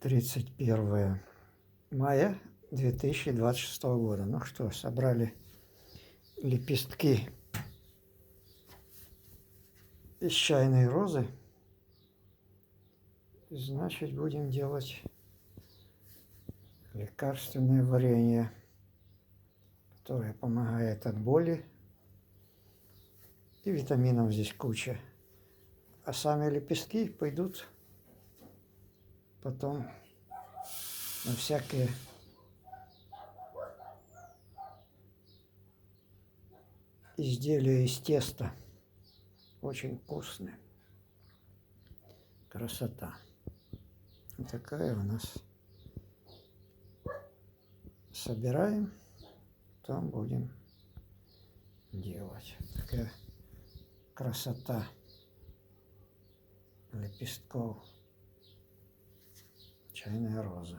31 мая 2026 года. Ну что, собрали лепестки из чайной розы. Значит, будем делать лекарственное варенье, которое помогает от боли. И витаминов здесь куча. А сами лепестки пойдут потом на всякие изделия из теста. Очень вкусные. Красота. Вот такая у нас. Собираем, там будем делать. Такая красота лепестков чайной розы.